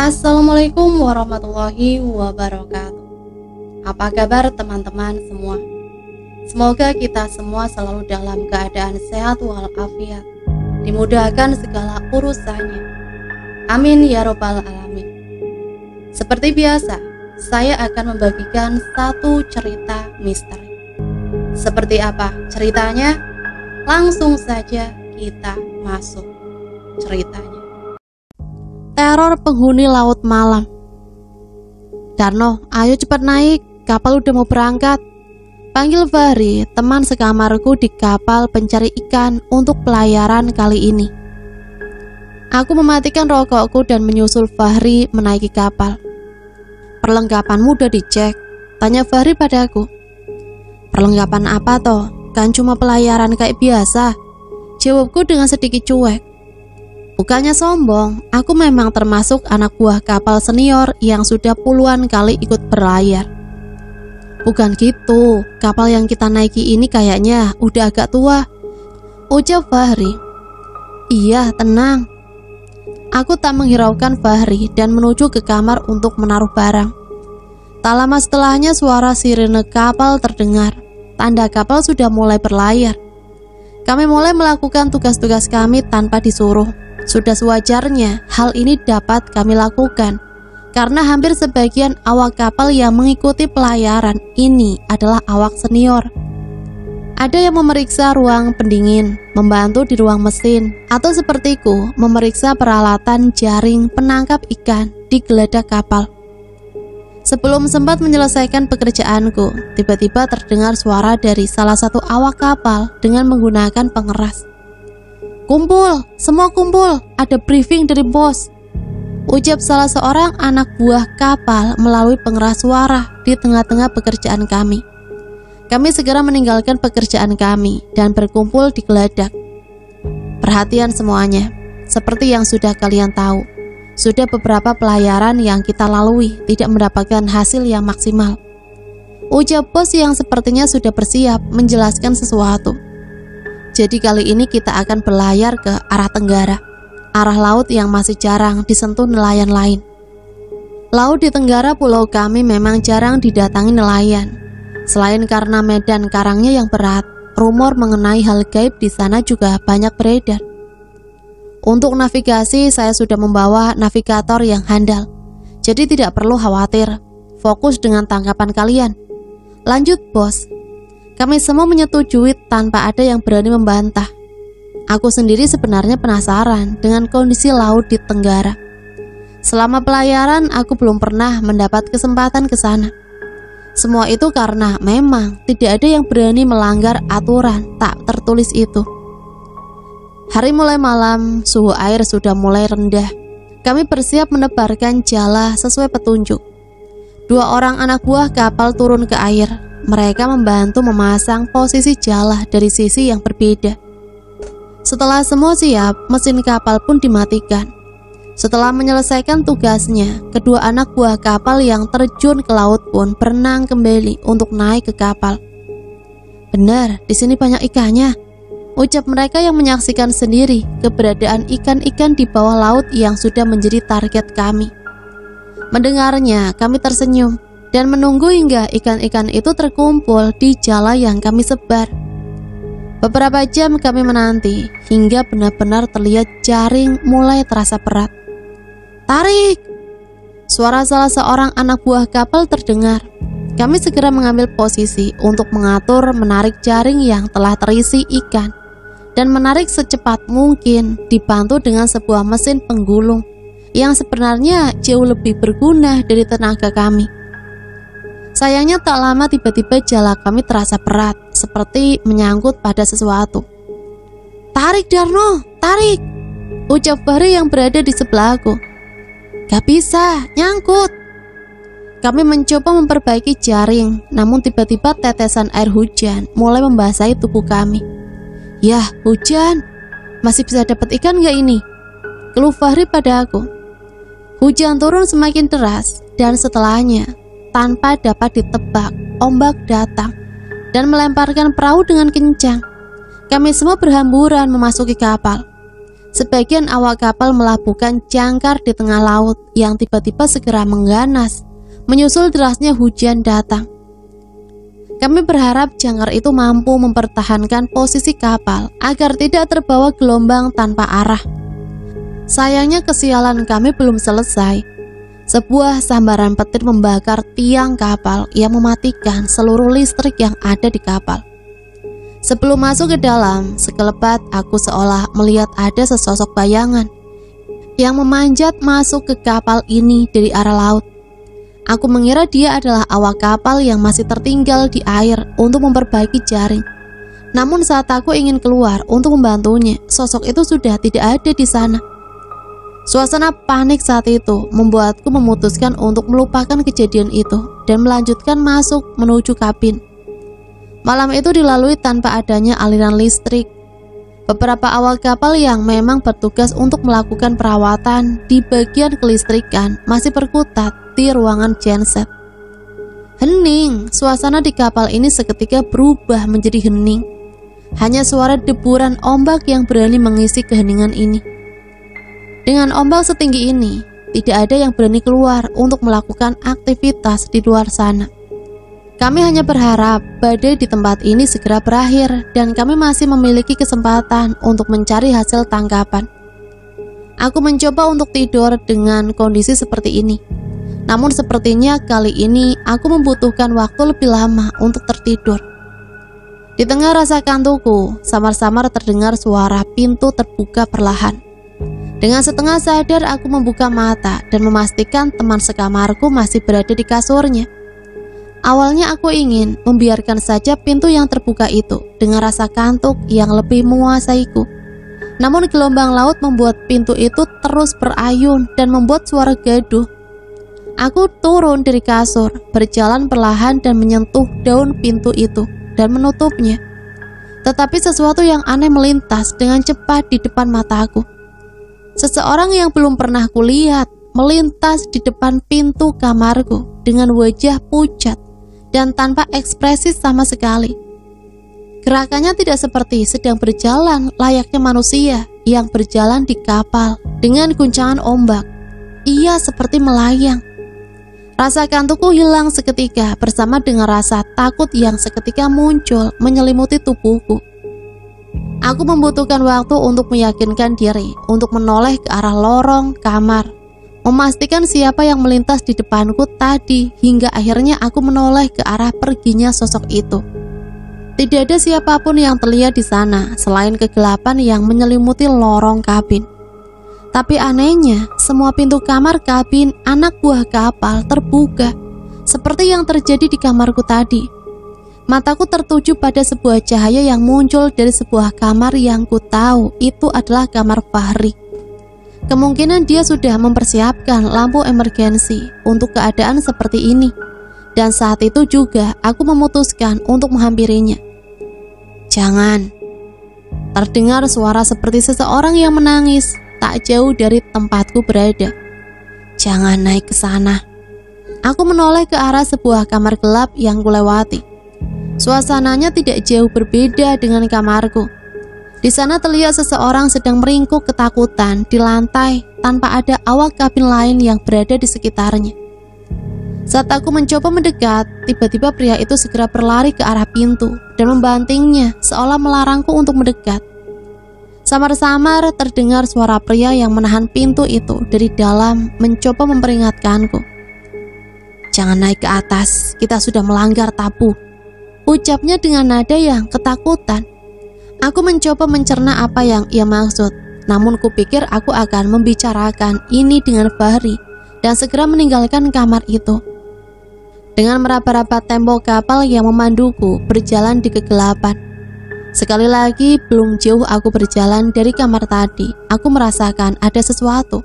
Assalamualaikum warahmatullahi wabarakatuh. Apa kabar teman-teman semua? Semoga kita semua selalu dalam keadaan sehat walafiat, dimudahkan segala urusannya. Amin ya robbal alamin. Seperti biasa, saya akan membagikan satu cerita misteri. Seperti apa ceritanya? Langsung saja kita masuk ceritanya. Teror penghuni laut malam. Darno, ayo cepat naik, kapal udah mau berangkat. Panggil Fahri, teman sekamarku di kapal pencari ikan untuk pelayaran kali ini. Aku mematikan rokokku dan menyusul Fahri menaiki kapal. Perlengkapanmu udah dicek? Tanya Fahri padaku. Perlengkapan apa toh? Kan cuma pelayaran kayak biasa, jawabku dengan sedikit cuek. Bukannya sombong, aku memang termasuk anak buah kapal senior yang sudah puluhan kali ikut berlayar. Bukan gitu, kapal yang kita naiki ini kayaknya udah agak tua, ucap Fahri. Iya, tenang. Aku tak menghiraukan Fahri dan menuju ke kamar untuk menaruh barang. Tak lama setelahnya suara sirene kapal terdengar, tanda kapal sudah mulai berlayar. Kami mulai melakukan tugas-tugas kami tanpa disuruh. Sudah sewajarnya hal ini dapat kami lakukan, karena hampir sebagian awak kapal yang mengikuti pelayaran ini adalah awak senior. Ada yang memeriksa ruang pendingin, membantu di ruang mesin, atau sepertiku memeriksa peralatan jaring penangkap ikan di geladak kapal. Sebelum sempat menyelesaikan pekerjaanku, tiba-tiba terdengar suara dari salah satu awak kapal dengan menggunakan pengeras. Kumpul, semua kumpul, ada briefing dari bos, ucap salah seorang anak buah kapal melalui pengeras suara di tengah-tengah pekerjaan kami. Kami segera meninggalkan pekerjaan kami dan berkumpul di geladak. Perhatian semuanya, seperti yang sudah kalian tahu, sudah beberapa pelayaran yang kita lalui tidak mendapatkan hasil yang maksimal, ucap bos yang sepertinya sudah bersiap menjelaskan sesuatu. Jadi kali ini kita akan berlayar ke arah tenggara, arah laut yang masih jarang disentuh nelayan lain. Laut di tenggara pulau kami memang jarang didatangi nelayan. Selain karena medan karangnya yang berat, rumor mengenai hal gaib di sana juga banyak beredar. Untuk navigasi saya sudah membawa navigator yang handal, jadi tidak perlu khawatir. Fokus dengan tangkapan kalian, lanjut bos. Kami semua menyetujui tanpa ada yang berani membantah. Aku sendiri sebenarnya penasaran dengan kondisi laut di tenggara. Selama pelayaran aku belum pernah mendapat kesempatan ke sana. Semua itu karena memang tidak ada yang berani melanggar aturan tak tertulis itu. Hari mulai malam, suhu air sudah mulai rendah. Kami bersiap menebarkan jala sesuai petunjuk. 2 orang anak buah kapal turun ke air. Mereka membantu memasang posisi jala dari sisi yang berbeda. Setelah semua siap, mesin kapal pun dimatikan. Setelah menyelesaikan tugasnya, kedua anak buah kapal yang terjun ke laut pun berenang kembali untuk naik ke kapal. Benar, di sini banyak ikannya, ucap mereka yang menyaksikan sendiri keberadaan ikan-ikan di bawah laut yang sudah menjadi target kami. Mendengarnya, kami tersenyum dan menunggu hingga ikan-ikan itu terkumpul di jala yang kami sebar. Beberapa jam kami menanti hingga benar-benar terlihat jaring mulai terasa berat. Tarik! Suara salah seorang anak buah kapal terdengar. Kami segera mengambil posisi untuk mengatur menarik jaring yang telah terisi ikan dan menarik secepat mungkin dibantu dengan sebuah mesin penggulung yang sebenarnya jauh lebih berguna dari tenaga kami. Sayangnya tak lama tiba-tiba jala kami terasa berat, seperti menyangkut pada sesuatu. Tarik Darno, tarik! Ucap Fahri yang berada di sebelahku. Gak bisa, nyangkut! Kami mencoba memperbaiki jaring, namun tiba-tiba tetesan air hujan mulai membasahi tubuh kami. Yah, hujan! Masih bisa dapat ikan gak ini? Keluh Fahri pada aku. Hujan turun semakin deras, dan setelahnya tanpa dapat ditebak, ombak datang dan melemparkan perahu dengan kencang. Kami semua berhamburan memasuki kapal. Sebagian awak kapal melabuhkan jangkar di tengah laut yang tiba-tiba segera mengganas, menyusul derasnya hujan datang. Kami berharap jangkar itu mampu mempertahankan posisi kapal agar tidak terbawa gelombang tanpa arah. Sayangnya kesialan kami belum selesai. Sebuah sambaran petir membakar tiang kapal yang mematikan seluruh listrik yang ada di kapal. Sebelum masuk ke dalam, sekelebat aku seolah melihat ada sesosok bayangan yang memanjat masuk ke kapal ini dari arah laut. Aku mengira dia adalah awak kapal yang masih tertinggal di air untuk memperbaiki jaring. Namun saat aku ingin keluar untuk membantunya, sosok itu sudah tidak ada di sana. Suasana panik saat itu membuatku memutuskan untuk melupakan kejadian itu dan melanjutkan masuk menuju kabin. Malam itu dilalui tanpa adanya aliran listrik. Beberapa awak kapal yang memang bertugas untuk melakukan perawatan di bagian kelistrikan masih berkutat di ruangan genset. Hening, suasana di kapal ini seketika berubah menjadi hening. Hanya suara deburan ombak yang berani mengisi keheningan ini. Dengan ombak setinggi ini, tidak ada yang berani keluar untuk melakukan aktivitas di luar sana. Kami hanya berharap badai di tempat ini segera berakhir dan kami masih memiliki kesempatan untuk mencari hasil tangkapan. Aku mencoba untuk tidur dengan kondisi seperti ini. Namun sepertinya kali ini aku membutuhkan waktu lebih lama untuk tertidur. Di tengah rasa kantukku, samar-samar terdengar suara pintu terbuka perlahan. Dengan setengah sadar aku membuka mata dan memastikan teman sekamarku masih berada di kasurnya. Awalnya aku ingin membiarkan saja pintu yang terbuka itu dengan rasa kantuk yang lebih menguasaiku. Namun gelombang laut membuat pintu itu terus berayun dan membuat suara gaduh. Aku turun dari kasur, berjalan perlahan dan menyentuh daun pintu itu dan menutupnya. Tetapi sesuatu yang aneh melintas dengan cepat di depan mataku. Seseorang yang belum pernah kulihat melintas di depan pintu kamarku dengan wajah pucat dan tanpa ekspresi sama sekali. Gerakannya tidak seperti sedang berjalan layaknya manusia yang berjalan di kapal dengan guncangan ombak. Ia seperti melayang. Rasa kantukku hilang seketika bersama dengan rasa takut yang seketika muncul menyelimuti tubuhku. Aku membutuhkan waktu untuk meyakinkan diri untuk menoleh ke arah lorong kamar, memastikan siapa yang melintas di depanku tadi, hingga akhirnya aku menoleh ke arah perginya sosok itu. Tidak ada siapapun yang terlihat di sana selain kegelapan yang menyelimuti lorong kabin. Tapi anehnya, semua pintu kamar kabin anak buah kapal terbuka, seperti yang terjadi di kamarku tadi. Mataku tertuju pada sebuah cahaya yang muncul dari sebuah kamar yang ku tahu itu adalah kamar Fahri. Kemungkinan dia sudah mempersiapkan lampu emergensi untuk keadaan seperti ini. Dan saat itu juga aku memutuskan untuk menghampirinya. Jangan. Terdengar suara seperti seseorang yang menangis tak jauh dari tempatku berada. Jangan naik ke sana. Aku menoleh ke arah sebuah kamar gelap yang kulewati. Suasananya tidak jauh berbeda dengan kamarku. Di sana terlihat seseorang sedang meringkuk ketakutan di lantai tanpa ada awak kabin lain yang berada di sekitarnya. Saat aku mencoba mendekat, tiba-tiba pria itu segera berlari ke arah pintu dan membantingnya seolah melarangku untuk mendekat. Samar-samar terdengar suara pria yang menahan pintu itu dari dalam mencoba memperingatkanku. Jangan naik ke atas, kita sudah melanggar tabu. Ucapnya dengan nada yang ketakutan. Aku mencoba mencerna apa yang ia maksud, namun kupikir aku akan membicarakan ini dengan Fahri dan segera meninggalkan kamar itu. Dengan meraba-raba tembok kapal yang memanduku berjalan di kegelapan. Sekali lagi, belum jauh aku berjalan dari kamar tadi, aku merasakan ada sesuatu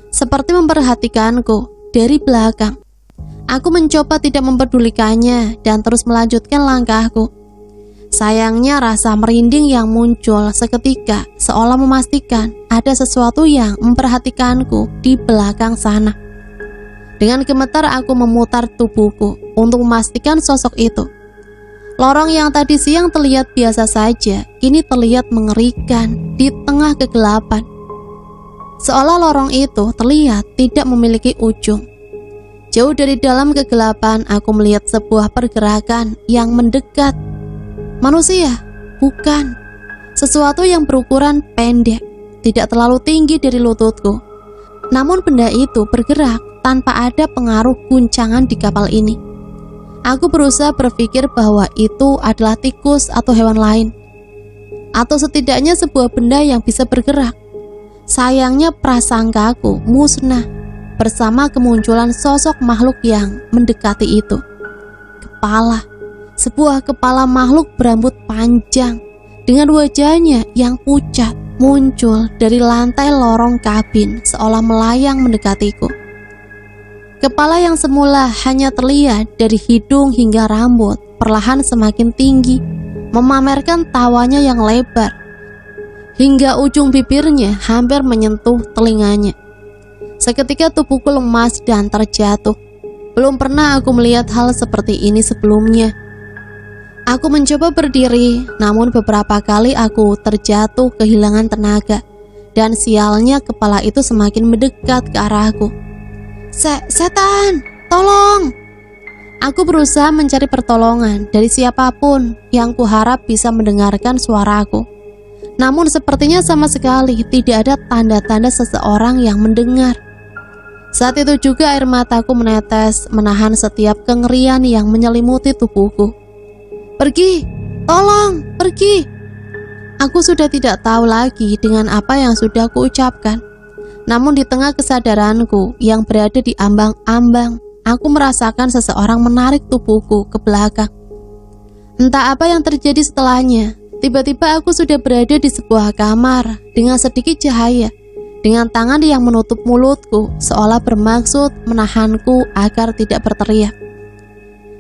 seperti memperhatikanku dari belakang. Aku mencoba tidak mempedulikannya dan terus melanjutkan langkahku. Sayangnya rasa merinding yang muncul seketika seolah memastikan ada sesuatu yang memperhatikanku di belakang sana. Dengan gemetar aku memutar tubuhku untuk memastikan sosok itu. Lorong yang tadi siang terlihat biasa saja, kini terlihat mengerikan di tengah kegelapan. Seolah lorong itu terlihat tidak memiliki ujung. Jauh dari dalam kegelapan, aku melihat sebuah pergerakan yang mendekat. Manusia? Bukan. Sesuatu yang berukuran pendek, tidak terlalu tinggi dari lututku. Namun benda itu bergerak tanpa ada pengaruh guncangan di kapal ini. Aku berusaha berpikir bahwa itu adalah tikus atau hewan lain, atau setidaknya sebuah benda yang bisa bergerak. Sayangnya prasangkaku musnah bersama kemunculan sosok makhluk yang mendekati itu. Sebuah kepala makhluk berambut panjang dengan wajahnya yang pucat muncul dari lantai lorong kabin seolah melayang mendekatiku. Kepala yang semula hanya terlihat dari hidung hingga rambut perlahan semakin tinggi, memamerkan tawanya yang lebar, hingga ujung bibirnya hampir menyentuh telinganya. Seketika tubuhku lemas dan terjatuh. Belum pernah aku melihat hal seperti ini sebelumnya. Aku mencoba berdiri, namun beberapa kali aku terjatuh kehilangan tenaga, dan sialnya kepala itu semakin mendekat ke arahku. Setan, tolong! Aku berusaha mencari pertolongan dari siapapun yang kuharap bisa mendengarkan suaraku. Namun sepertinya sama sekali tidak ada tanda-tanda seseorang yang mendengar. Saat itu juga air mataku menetes, menahan setiap kengerian yang menyelimuti tubuhku. Pergi! Tolong! Pergi! Aku sudah tidak tahu lagi dengan apa yang sudah kuucapkan. Namun di tengah kesadaranku yang berada di ambang-ambang, aku merasakan seseorang menarik tubuhku ke belakang. Entah apa yang terjadi setelahnya, tiba-tiba aku sudah berada di sebuah kamar dengan sedikit cahaya, dengan tangan yang menutup mulutku seolah bermaksud menahanku agar tidak berteriak.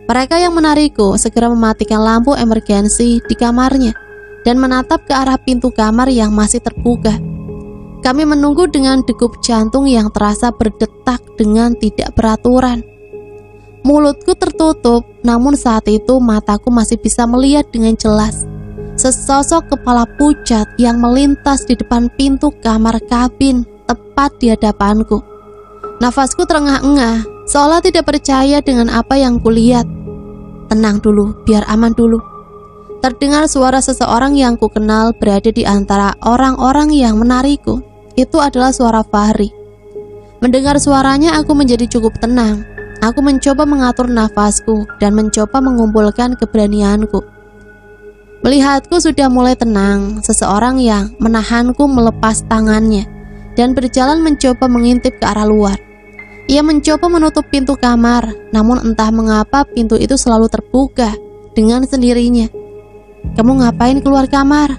Mereka yang menarikku segera mematikan lampu emergensi di kamarnya dan menatap ke arah pintu kamar yang masih terbuka. Kami menunggu dengan degup jantung yang terasa berdetak dengan tidak beraturan. Mulutku tertutup, namun saat itu mataku masih bisa melihat dengan jelas sesosok kepala pucat yang melintas di depan pintu kamar kabin tepat di hadapanku. Nafasku terengah-engah, seolah tidak percaya dengan apa yang kulihat. Tenang dulu, biar aman dulu. Terdengar suara seseorang yang kukenal berada di antara orang-orang yang menarikku. Itu adalah suara Fahri. Mendengar suaranya aku menjadi cukup tenang. Aku mencoba mengatur nafasku dan mencoba mengumpulkan keberanianku. Melihatku sudah mulai tenang, seseorang yang menahanku melepas tangannya dan berjalan mencoba mengintip ke arah luar. Ia mencoba menutup pintu kamar, namun entah mengapa pintu itu selalu terbuka dengan sendirinya. "Kamu ngapain keluar kamar?"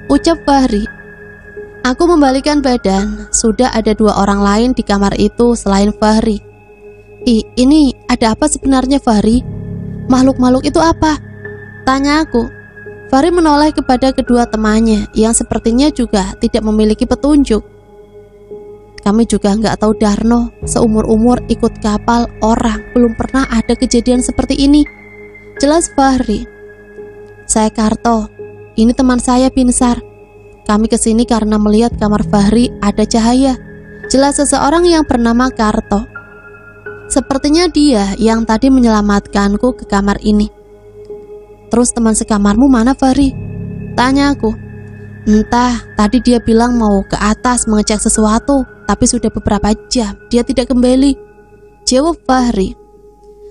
ucap Fahri. Aku membalikan badan, sudah ada 2 orang lain di kamar itu selain Fahri. Ini ada apa sebenarnya, Fahri? Makhluk-makhluk itu apa? Tanya aku. Fahri menoleh kepada kedua temannya yang sepertinya juga tidak memiliki petunjuk. Kami juga nggak tahu Darno, seumur-umur ikut kapal orang, belum pernah ada kejadian seperti ini. Jelas Fahri. Saya Karto, ini teman saya Binsar. Kami kesini karena melihat kamar Fahri ada cahaya. Jelas seseorang yang bernama Karto. Sepertinya dia yang tadi menyelamatkanku ke kamar ini. Terus teman sekamarmu mana, Fahri? Tanya aku. Entah, tadi dia bilang mau ke atas mengecek sesuatu, tapi sudah beberapa jam dia tidak kembali. Jawab Fahri.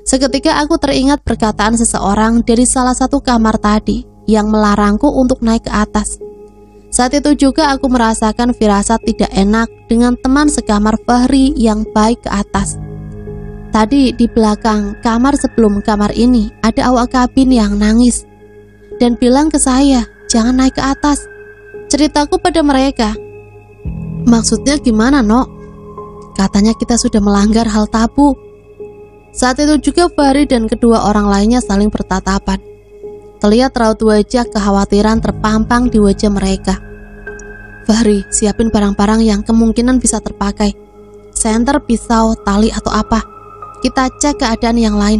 Seketika aku teringat perkataan seseorang dari salah satu kamar tadi yang melarangku untuk naik ke atas. Saat itu juga aku merasakan firasat tidak enak dengan teman sekamar Fahri yang baik ke atas. Tadi di belakang kamar sebelum kamar ini ada awak kabin yang nangis dan bilang ke saya, jangan naik ke atas. Ceritaku pada mereka. Maksudnya gimana, Nok? Katanya kita sudah melanggar hal tabu. Saat itu juga Fahri dan kedua orang lainnya saling bertatapan. Terlihat raut wajah kekhawatiran terpampang di wajah mereka. Fahri, siapin barang-barang yang kemungkinan bisa terpakai. Senter, pisau, tali atau apa. Kita cek keadaan yang lain.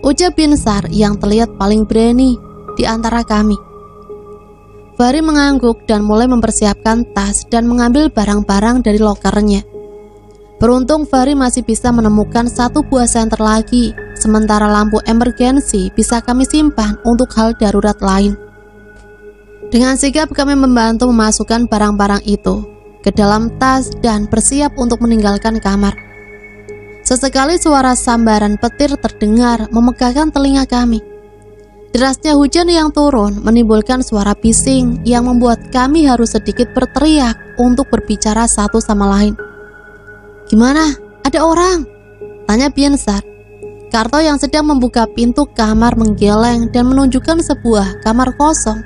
Ucap Binsar yang terlihat paling berani di antara kami. Fahri mengangguk dan mulai mempersiapkan tas dan mengambil barang-barang dari lokernya. Beruntung Fahri masih bisa menemukan satu buah senter lagi, sementara lampu emergensi bisa kami simpan untuk hal darurat lain. Dengan sigap kami membantu memasukkan barang-barang itu ke dalam tas dan bersiap untuk meninggalkan kamar. Sesekali suara sambaran petir terdengar memegahkan telinga kami. Derasnya hujan yang turun menimbulkan suara bising yang membuat kami harus sedikit berteriak untuk berbicara satu sama lain. "Gimana? Ada orang?" tanya Binsar. Karto yang sedang membuka pintu kamar menggeleng dan menunjukkan sebuah kamar kosong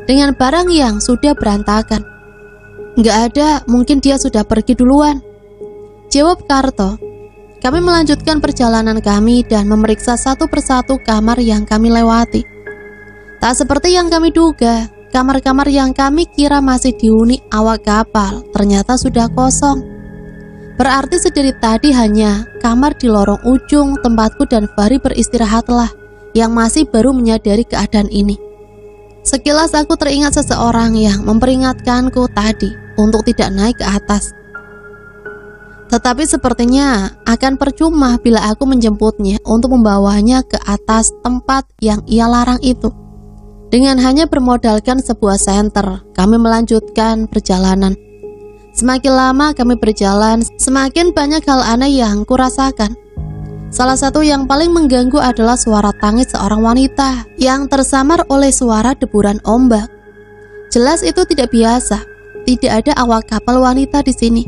dengan barang yang sudah berantakan. "Nggak ada, mungkin dia sudah pergi duluan," jawab Karto. Kami melanjutkan perjalanan kami dan memeriksa satu persatu kamar yang kami lewati. Tak seperti yang kami duga, kamar-kamar yang kami kira masih dihuni awak kapal ternyata sudah kosong. Berarti sedari tadi hanya kamar di lorong ujung tempatku dan Fahri beristirahatlah yang masih baru menyadari keadaan ini. Sekilas aku teringat seseorang yang memperingatkanku tadi untuk tidak naik ke atas. Tetapi sepertinya akan percuma bila aku menjemputnya untuk membawanya ke atas tempat yang ia larang itu. Dengan hanya bermodalkan sebuah senter, kami melanjutkan perjalanan. Semakin lama kami berjalan, semakin banyak hal aneh yang kurasakan. Salah satu yang paling mengganggu adalah suara tangis seorang wanita yang tersamar oleh suara deburan ombak. Jelas itu tidak biasa, tidak ada awak kapal wanita di sini.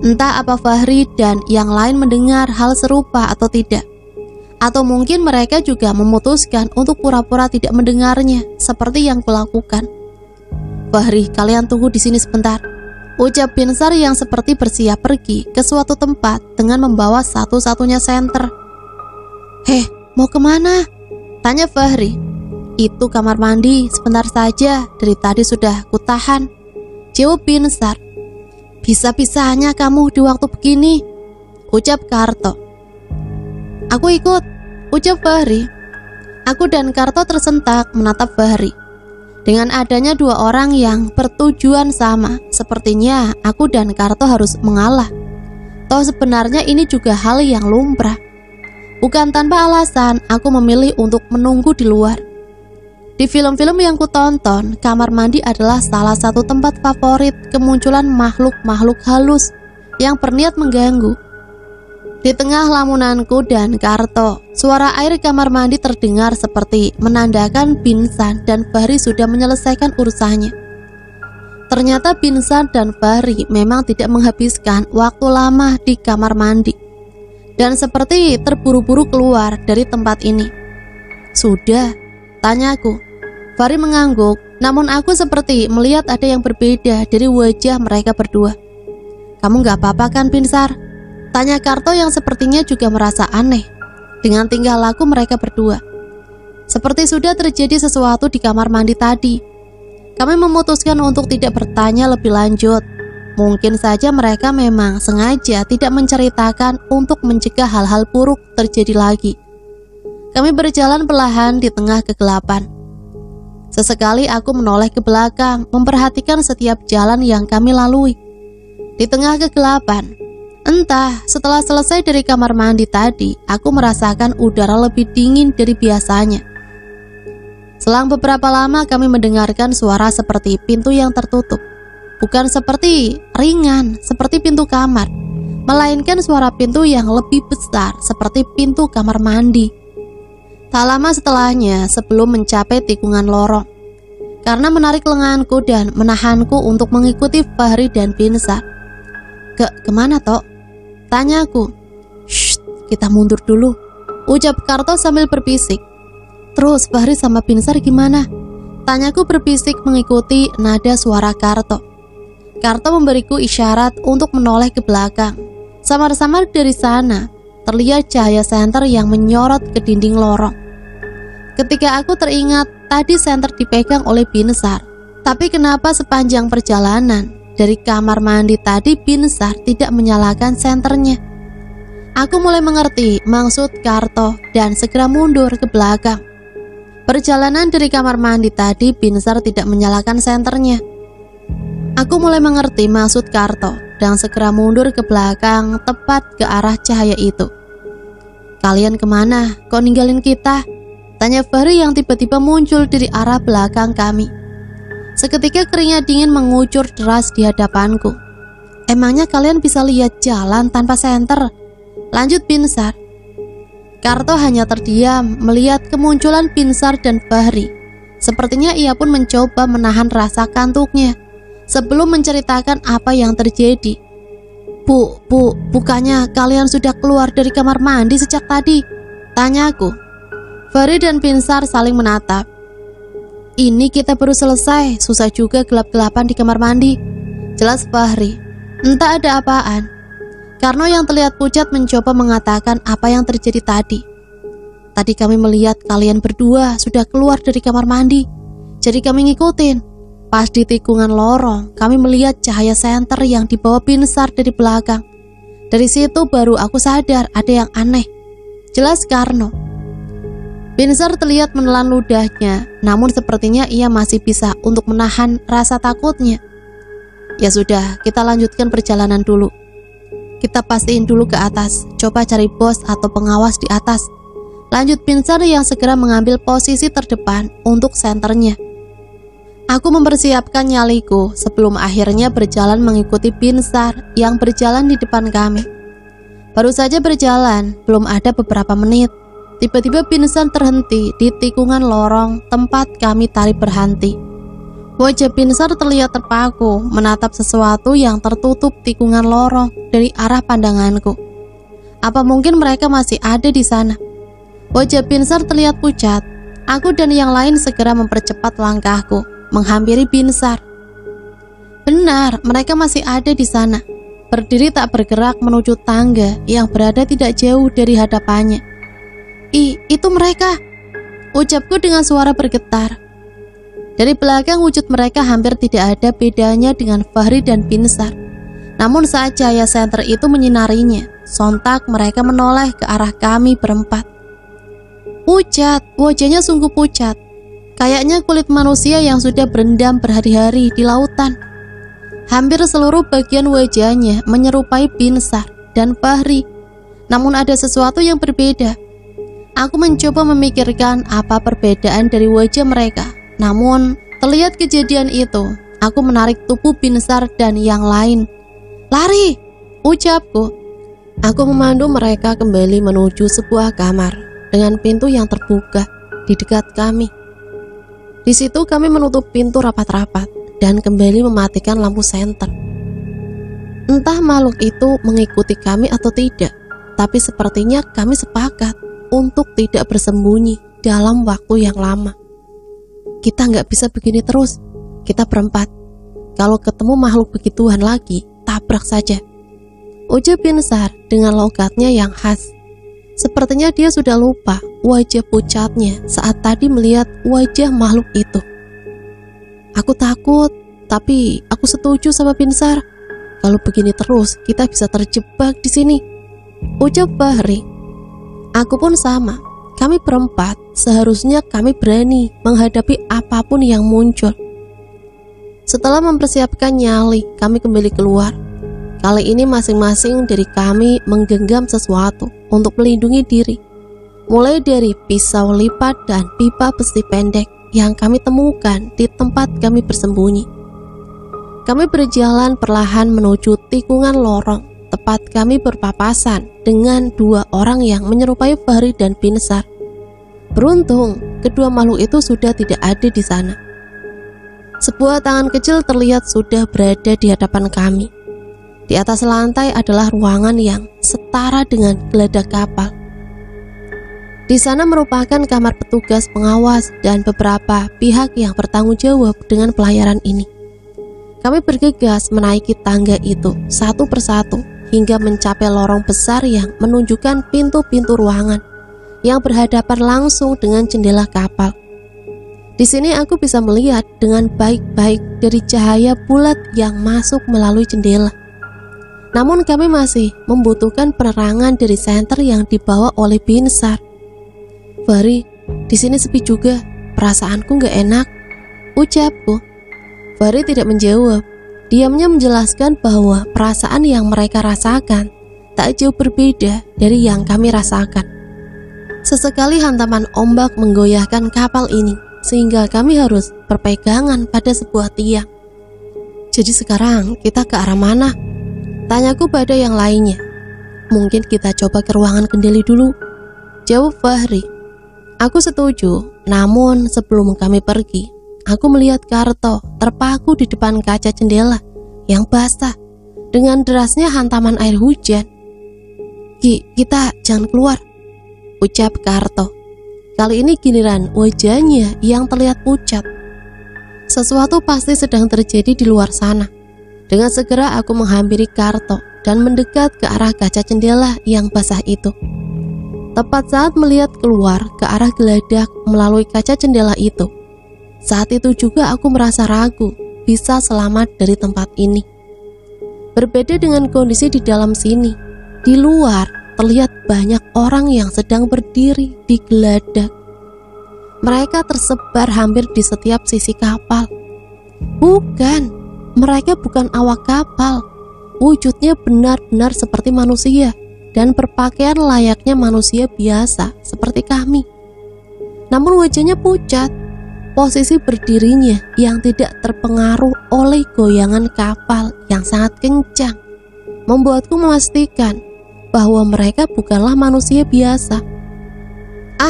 Entah apa Fahri dan yang lain mendengar hal serupa atau tidak. Atau mungkin mereka juga memutuskan untuk pura-pura tidak mendengarnya, seperti yang kulakukan. "Fahri, kalian tunggu di sini sebentar," ucap Binsar yang seperti bersiap pergi ke suatu tempat dengan membawa satu-satunya senter. "Heh, mau kemana?" tanya Fahri. "Itu kamar mandi, sebentar saja, dari tadi sudah kutahan," jawab Binsar. "Bisa-bisanya kamu di waktu begini," ucap Karto. "Aku ikut," ucap Fahri. Aku dan Karto tersentak menatap Fahri. Dengan adanya dua orang yang bertujuan sama, sepertinya aku dan Karto harus mengalah. Toh sebenarnya ini juga hal yang lumrah. Bukan tanpa alasan, aku memilih untuk menunggu di luar. Di film-film yang kutonton, kamar mandi adalah salah satu tempat favorit kemunculan makhluk-makhluk halus yang berniat mengganggu. Di tengah lamunanku dan Karto, suara air kamar mandi terdengar seperti menandakan Binsar dan Fahri sudah menyelesaikan urusannya. Ternyata Binsar dan Fahri memang tidak menghabiskan waktu lama di kamar mandi dan seperti terburu-buru keluar dari tempat ini. "Sudah?" tanyaku. Fahri mengangguk, namun aku seperti melihat ada yang berbeda dari wajah mereka berdua. "Kamu gak apa-apa kan, Binsar?" tanya Karto yang sepertinya juga merasa aneh dengan tingkah laku mereka berdua. Seperti sudah terjadi sesuatu di kamar mandi tadi. Kami memutuskan untuk tidak bertanya lebih lanjut. Mungkin saja mereka memang sengaja tidak menceritakan untuk mencegah hal-hal buruk terjadi lagi. Kami berjalan perlahan di tengah kegelapan. Sesekali aku menoleh ke belakang, memperhatikan setiap jalan yang kami lalui. Di tengah kegelapan, entah setelah selesai dari kamar mandi tadi, aku merasakan udara lebih dingin dari biasanya. Selang beberapa lama kami mendengarkan suara seperti pintu yang tertutup. Bukan seperti ringan, seperti pintu kamar, melainkan suara pintu yang lebih besar seperti pintu kamar mandi. Tak lama setelahnya, sebelum mencapai tikungan lorong, karena menarik lenganku dan menahanku untuk mengikuti Fahri dan Binsar. Kemana Tok? Tanyaku. "Shh, kita mundur dulu," ucap Karto sambil berbisik. "Terus Fahri sama Binsar gimana?" tanyaku berbisik mengikuti nada suara Karto. Karto memberiku isyarat untuk menoleh ke belakang. Samar-samar dari sana terlihat cahaya senter yang menyorot ke dinding lorong. Ketika aku teringat tadi senter dipegang oleh Binsar, tapi kenapa sepanjang perjalanan dari kamar mandi tadi Binsar tidak menyalakan senternya? Aku mulai mengerti maksud Karto dan segera mundur ke belakang. Perjalanan dari kamar mandi tadi, Binsar tidak menyalakan senternya. Aku mulai mengerti maksud Karto dan segera mundur ke belakang tepat ke arah cahaya itu. "Kalian kemana? Kok ninggalin kita?" tanya Fahri yang tiba-tiba muncul dari arah belakang kami. Seketika keringat dingin mengucur deras di hadapanku. "Emangnya kalian bisa lihat jalan tanpa senter?" lanjut Binsar. Karto hanya terdiam melihat kemunculan Binsar dan Fahri. Sepertinya ia pun mencoba menahan rasa kantuknya sebelum menceritakan apa yang terjadi. Bukannya kalian sudah keluar dari kamar mandi sejak tadi?" tanyaku. Fahri dan Binsar saling menatap. "Ini kita baru selesai, susah juga gelap-gelapan di kamar mandi," jelas Fahri. Entah ada apaan. Karno yang terlihat pucat mencoba mengatakan apa yang terjadi tadi. "Tadi kami melihat kalian berdua sudah keluar dari kamar mandi, jadi kami ngikutin. Pas di tikungan lorong, kami melihat cahaya senter yang dibawa Binsar dari belakang. Dari situ baru aku sadar ada yang aneh," jelas Karno. Binsar terlihat menelan ludahnya, namun sepertinya ia masih bisa untuk menahan rasa takutnya. "Ya sudah, kita lanjutkan perjalanan dulu. Kita pastiin dulu ke atas, coba cari bos atau pengawas di atas," lanjut Binsar yang segera mengambil posisi terdepan untuk senternya. Aku mempersiapkan nyaliku sebelum akhirnya berjalan mengikuti Binsar yang berjalan di depan kami. Baru saja berjalan, belum ada beberapa menit, tiba-tiba Binsar terhenti di tikungan lorong tempat kami tarik berhenti. Wajah Binsar terlihat terpaku menatap sesuatu yang tertutup tikungan lorong dari arah pandanganku. Apa mungkin mereka masih ada di sana? Wajah Binsar terlihat pucat. Aku dan yang lain segera mempercepat langkahku, menghampiri Binsar. Benar, mereka masih ada di sana, berdiri tak bergerak menuju tangga yang berada tidak jauh dari hadapannya. Itu mereka," ucapku dengan suara bergetar. Dari belakang wujud mereka hampir tidak ada bedanya dengan Fahri dan Binsar. Namun saat cahaya senter itu menyinarinya, sontak mereka menoleh ke arah kami berempat. Pucat, wajahnya sungguh pucat. Kayaknya kulit manusia yang sudah berendam berhari-hari di lautan. Hampir seluruh bagian wajahnya menyerupai Binsar dan Fahri. Namun ada sesuatu yang berbeda. Aku mencoba memikirkan apa perbedaan dari wajah mereka. Namun, terlihat kejadian itu, aku menarik tubuh Binsar dan yang lain. "Lari!" ucapku. Aku memandu mereka kembali menuju sebuah kamar dengan pintu yang terbuka di dekat kami. Di situ kami menutup pintu rapat-rapat dan kembali mematikan lampu senter. Entah makhluk itu mengikuti kami atau tidak, tapi sepertinya kami sepakat untuk tidak bersembunyi dalam waktu yang lama. Kita nggak bisa begini terus. Kita berempat. Kalau ketemu makhluk begituan lagi, tabrak saja, ucap Binsar dengan logatnya yang khas. Sepertinya dia sudah lupa wajah pucatnya saat tadi melihat wajah makhluk itu. Aku takut, tapi aku setuju sama Binsar. Kalau begini terus, kita bisa terjebak di sini, ucap Fahri. Aku pun sama. Kami berempat, seharusnya kami berani menghadapi apapun yang muncul. Setelah mempersiapkan nyali, kami kembali keluar. Kali ini masing-masing dari kami menggenggam sesuatu untuk melindungi diri. Mulai dari pisau lipat dan pipa besi pendek yang kami temukan di tempat kami bersembunyi. Kami berjalan perlahan menuju tikungan lorong. Tepat kami berpapasan dengan dua orang yang menyerupai Fahri dan Binsar. Beruntung, kedua makhluk itu sudah tidak ada di sana. Sebuah tangan kecil terlihat sudah berada di hadapan kami. Di atas lantai adalah ruangan yang setara dengan geladak kapal. Di sana merupakan kamar petugas pengawas dan beberapa pihak yang bertanggung jawab dengan pelayaran ini. Kami bergegas menaiki tangga itu satu persatu hingga mencapai lorong besar yang menunjukkan pintu-pintu ruangan yang berhadapan langsung dengan jendela kapal. Di sini aku bisa melihat dengan baik-baik dari cahaya bulat yang masuk melalui jendela. Namun kami masih membutuhkan penerangan dari senter yang dibawa oleh Binsar. Fahri, di sini sepi juga, perasaanku gak enak, ucapku. Fahri tidak menjawab. Diamnya menjelaskan bahwa perasaan yang mereka rasakan tak jauh berbeda dari yang kami rasakan. Sesekali hantaman ombak menggoyahkan kapal ini, sehingga kami harus berpegangan pada sebuah tiang. Jadi sekarang kita ke arah mana? Tanyaku pada yang lainnya. Mungkin kita coba ke ruangan kendali dulu, jawab Fahri. Aku setuju, namun sebelum kami pergi, aku melihat Karto terpaku di depan kaca jendela yang basah dengan derasnya hantaman air hujan. Kita jangan keluar, ucap Karto. Kali ini giliran wajahnya yang terlihat pucat. Sesuatu pasti sedang terjadi di luar sana. Dengan segera aku menghampiri Karto dan mendekat ke arah kaca jendela yang basah itu. Tepat saat melihat keluar ke arah geladak melalui kaca jendela itu, saat itu juga aku merasa ragu bisa selamat dari tempat ini. Berbeda dengan kondisi di dalam sini, di luar terlihat banyak orang yang sedang berdiri di geladak. Mereka tersebar hampir di setiap sisi kapal. Mereka bukan awak kapal. Wujudnya benar-benar seperti manusia dan berpakaian layaknya manusia biasa seperti kami. Namun wajahnya pucat. Posisi berdirinya yang tidak terpengaruh oleh goyangan kapal yang sangat kencang membuatku memastikan bahwa mereka bukanlah manusia biasa.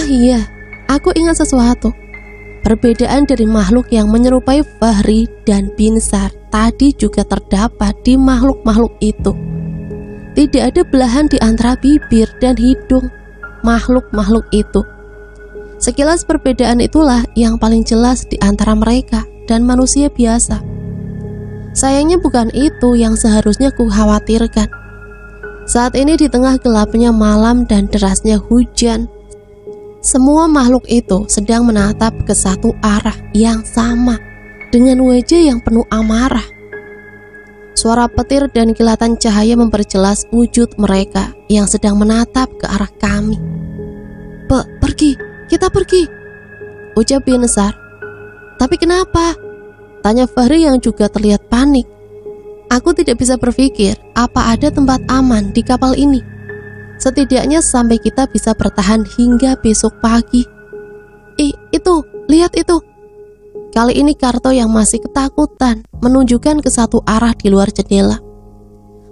Iya, aku ingat sesuatu. Perbedaan dari makhluk yang menyerupai Fahri dan Binsar tadi juga terdapat di makhluk-makhluk itu. Tidak ada belahan di antara bibir dan hidung makhluk-makhluk itu. Sekilas perbedaan itulah yang paling jelas di antara mereka dan manusia biasa. Sayangnya bukan itu yang seharusnya ku khawatirkan. Saat ini di tengah gelapnya malam dan derasnya hujan, semua makhluk itu sedang menatap ke satu arah yang sama dengan wajah yang penuh amarah. Suara petir dan kilatan cahaya memperjelas wujud mereka yang sedang menatap ke arah kami. Kita pergi, ucap Binsar. Tapi kenapa? Tanya Fahri yang juga terlihat panik. Aku tidak bisa berpikir apa ada tempat aman di kapal ini. Setidaknya sampai kita bisa bertahan hingga besok pagi. Lihat itu. Kali ini Karto yang masih ketakutan menunjukkan ke satu arah di luar jendela.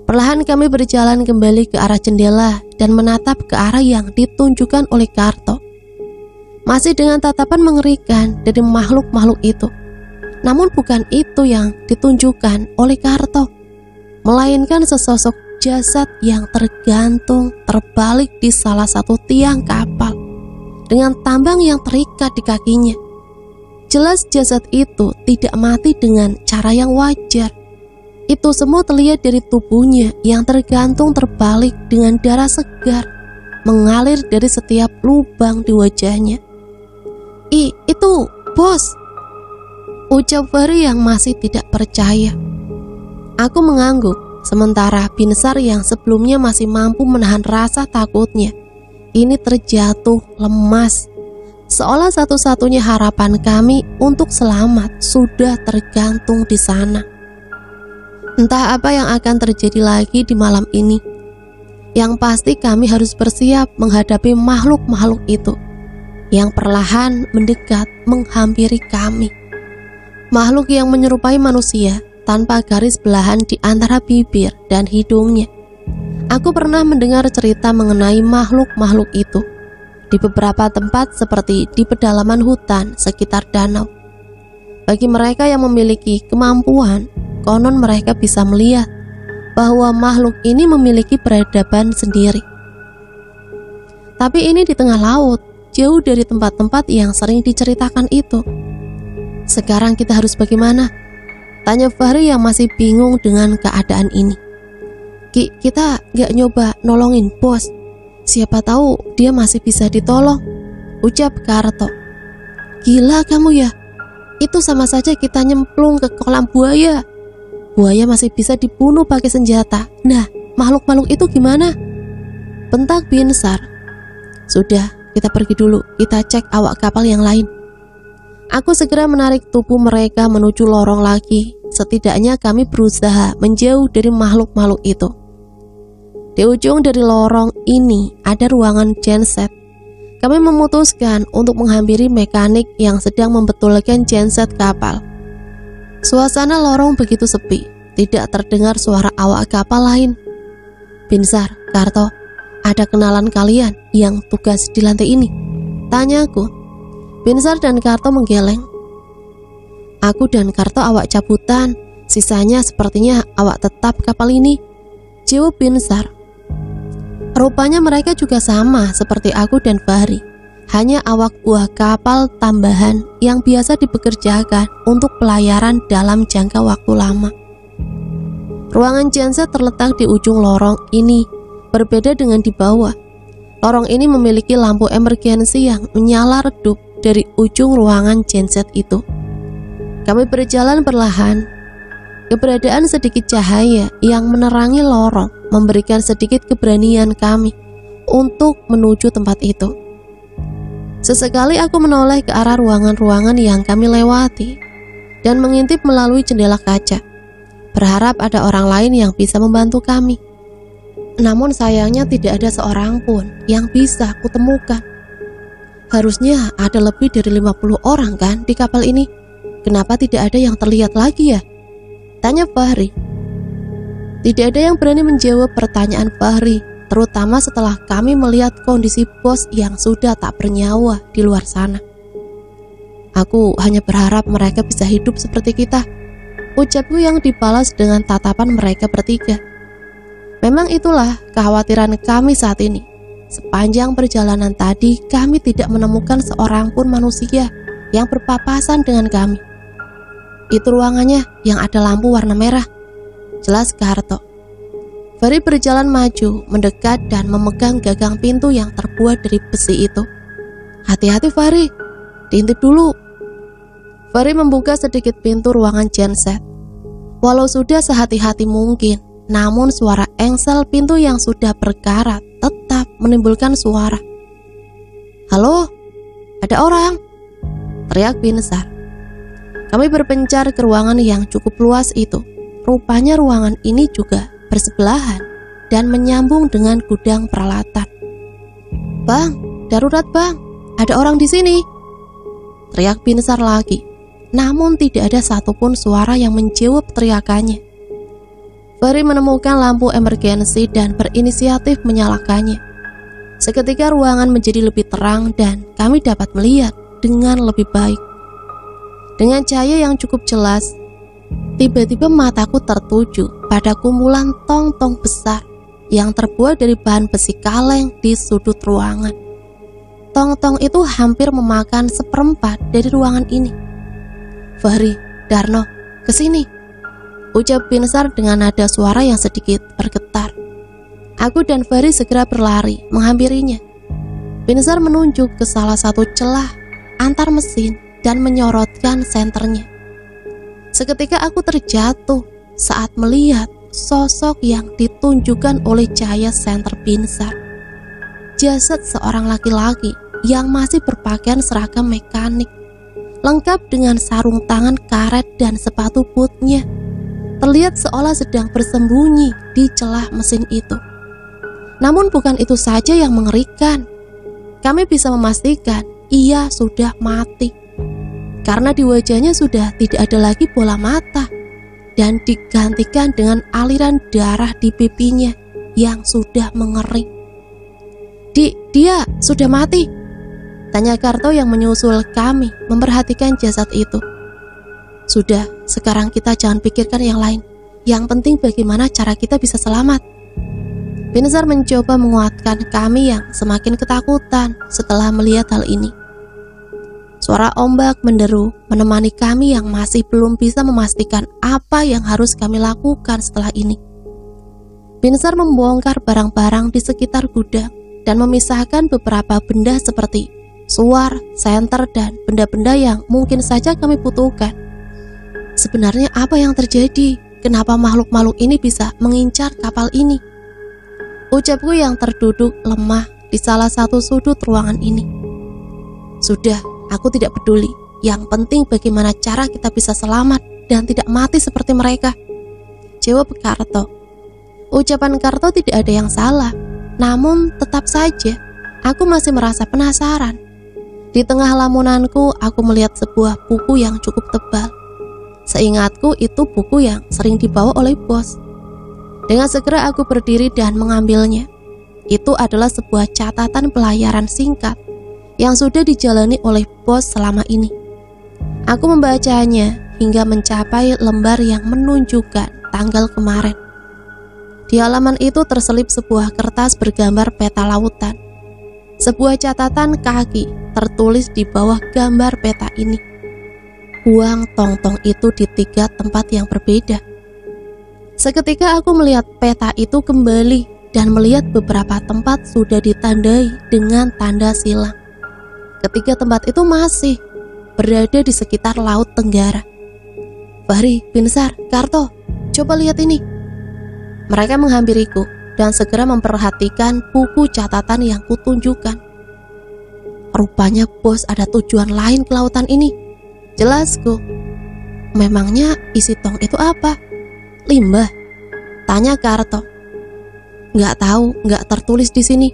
Perlahan kami berjalan kembali ke arah jendela dan menatap ke arah yang ditunjukkan oleh Karto. Masih dengan tatapan mengerikan dari makhluk-makhluk itu. Namun bukan itu yang ditunjukkan oleh Karto, melainkan sesosok jasad yang tergantung terbalik di salah satu tiang kapal dengan tambang yang terikat di kakinya. Jelas jasad itu tidak mati dengan cara yang wajar. Itu semua terlihat dari tubuhnya yang tergantung terbalik dengan darah segar mengalir dari setiap lubang di wajahnya. Itu, bos, ucap Fahri yang masih tidak percaya. Aku mengangguk, sementara Binsar yang sebelumnya masih mampu menahan rasa takutnya, ini terjatuh lemas. Seolah satu-satunya harapan kami untuk selamat sudah tergantung di sana. Entah apa yang akan terjadi lagi di malam ini. Yang pasti kami harus bersiap menghadapi makhluk-makhluk itu yang perlahan mendekat menghampiri kami. Makhluk yang menyerupai manusia tanpa garis belahan di antara bibir dan hidungnya. Aku pernah mendengar cerita mengenai makhluk-makhluk itu di beberapa tempat seperti di pedalaman hutan sekitar danau. Bagi mereka yang memiliki kemampuan, konon mereka bisa melihat bahwa makhluk ini memiliki peradaban sendiri. Tapi ini di tengah laut, jauh dari tempat-tempat yang sering diceritakan itu. Sekarang kita harus bagaimana? Tanya Fahri yang masih bingung dengan keadaan ini. Kita gak nyoba nolongin bos. Siapa tahu dia masih bisa ditolong, ucap Karto. Gila kamu ya? Itu sama saja kita nyemplung ke kolam buaya. Buaya masih bisa dibunuh pakai senjata. Nah, makhluk-makhluk itu gimana? Bentak Binsar. Sudah, kita pergi dulu, kita cek awak kapal yang lain. Aku segera menarik tubuh mereka menuju lorong lagi. Setidaknya kami berusaha menjauh dari makhluk-makhluk itu. Di ujung dari lorong ini ada ruangan genset. Kami memutuskan untuk menghampiri mekanik yang sedang membetulkan genset kapal. Suasana lorong begitu sepi, tidak terdengar suara awak kapal lain. Binsar, Karto, ada kenalan kalian yang tugas di lantai ini? Tanyaku. Binsar dan Karto menggeleng. Aku dan Karto awak cabutan, sisanya sepertinya awak tetap kapal ini, jawab Binsar. Rupanya mereka juga sama seperti aku dan Fahri, hanya awak buah kapal tambahan yang biasa dipekerjakan untuk pelayaran dalam jangka waktu lama. Ruangan genset terletak di ujung lorong ini, berbeda dengan di bawah. Lorong ini memiliki lampu emergensi yang menyala redup dari ujung ruangan genset itu. Kami berjalan perlahan. Keberadaan sedikit cahaya yang menerangi lorong memberikan sedikit keberanian kami untuk menuju tempat itu. Sesekali aku menoleh ke arah ruangan-ruangan yang kami lewati dan mengintip melalui jendela kaca, berharap ada orang lain yang bisa membantu kami. Namun sayangnya tidak ada seorang pun yang bisa kutemukan. Harusnya ada lebih dari 50 orang kan di kapal ini. Kenapa tidak ada yang terlihat lagi ya? Tanya Fahri. Tidak ada yang berani menjawab pertanyaan Fahri, terutama setelah kami melihat kondisi bos yang sudah tak bernyawa di luar sana. Aku hanya berharap mereka bisa hidup seperti kita, ucapku yang dibalas dengan tatapan mereka bertiga. Memang itulah kekhawatiran kami saat ini. Sepanjang perjalanan tadi kami tidak menemukan seorang pun manusia yang berpapasan dengan kami. Itu ruangannya yang ada lampu warna merah, jelas Karto. Fahri berjalan maju, mendekat dan memegang gagang pintu yang terbuat dari besi itu. Hati-hati Fahri, diintip dulu. Fahri membuka sedikit pintu ruangan genset. Walau sudah sehati-hati mungkin, namun suara engsel pintu yang sudah berkarat tetap menimbulkan suara. Halo, ada orang, teriak Binsar. Kami berpencar ke ruangan yang cukup luas itu. Rupanya ruangan ini juga bersebelahan dan menyambung dengan gudang peralatan. Bang, darurat bang, ada orang di sini, teriak Binsar lagi. Namun tidak ada satupun suara yang menjawab teriakannya. Fahri menemukan lampu emergensi dan berinisiatif menyalakannya. Seketika ruangan menjadi lebih terang dan kami dapat melihat dengan lebih baik. Dengan cahaya yang cukup jelas, tiba-tiba mataku tertuju pada kumpulan tong-tong besar yang terbuat dari bahan besi kaleng di sudut ruangan. Tong-tong itu hampir memakan seperempat dari ruangan ini. Fahri, Darno, kesini, ucap Binsar dengan nada suara yang sedikit bergetar. Aku dan Fahri segera berlari menghampirinya. Binsar menunjuk ke salah satu celah antar mesin dan menyorotkan senternya. Seketika aku terjatuh saat melihat sosok yang ditunjukkan oleh cahaya senter Binsar. Jasad seorang laki-laki yang masih berpakaian seragam mekanik, lengkap dengan sarung tangan karet dan sepatu bootnya, terlihat seolah sedang bersembunyi di celah mesin itu. Namun bukan itu saja yang mengerikan. Kami bisa memastikan ia sudah mati, karena di wajahnya sudah tidak ada lagi bola mata dan digantikan dengan aliran darah di pipinya yang sudah mengering. Dia sudah mati, tanya Karto yang menyusul kami memperhatikan jasad itu. Sudah, sekarang kita jangan pikirkan yang lain. Yang penting bagaimana cara kita bisa selamat. Binsar mencoba menguatkan kami yang semakin ketakutan setelah melihat hal ini. Suara ombak menderu menemani kami yang masih belum bisa memastikan apa yang harus kami lakukan setelah ini. Binsar membongkar barang-barang di sekitar gudang dan memisahkan beberapa benda seperti suar, senter, dan benda-benda yang mungkin saja kami butuhkan. Sebenarnya apa yang terjadi? Kenapa makhluk-makhluk ini bisa mengincar kapal ini? Ucapku yang terduduk lemah di salah satu sudut ruangan ini. Sudah, aku tidak peduli. Yang penting bagaimana cara kita bisa selamat dan tidak mati seperti mereka, jawab Karto. Ucapan Karto tidak ada yang salah, namun tetap saja aku masih merasa penasaran. Di tengah lamunanku, aku melihat sebuah buku yang cukup tebal. Seingatku itu buku yang sering dibawa oleh bos. Dengan segera aku berdiri dan mengambilnya. Itu adalah sebuah catatan pelayaran singkat yang sudah dijalani oleh bos selama ini. Aku membacanya hingga mencapai lembar yang menunjukkan tanggal kemarin. Di halaman itu terselip sebuah kertas bergambar peta lautan. Sebuah catatan kaki tertulis di bawah gambar peta ini. Buang tong-tong itu di 3 tempat yang berbeda. Seketika aku melihat peta itu kembali dan melihat beberapa tempat sudah ditandai dengan tanda silang. Ketiga tempat itu masih berada di sekitar Laut Tenggara. Fahri, Binsar, Karto, coba lihat ini. Mereka menghampiriku dan segera memperhatikan buku catatan yang kutunjukkan. Rupanya bos ada tujuan lain ke lautan ini. Jelasku. Memangnya isi tong itu apa? Limbah? Tanya Karto. Nggak tahu, nggak tertulis di sini,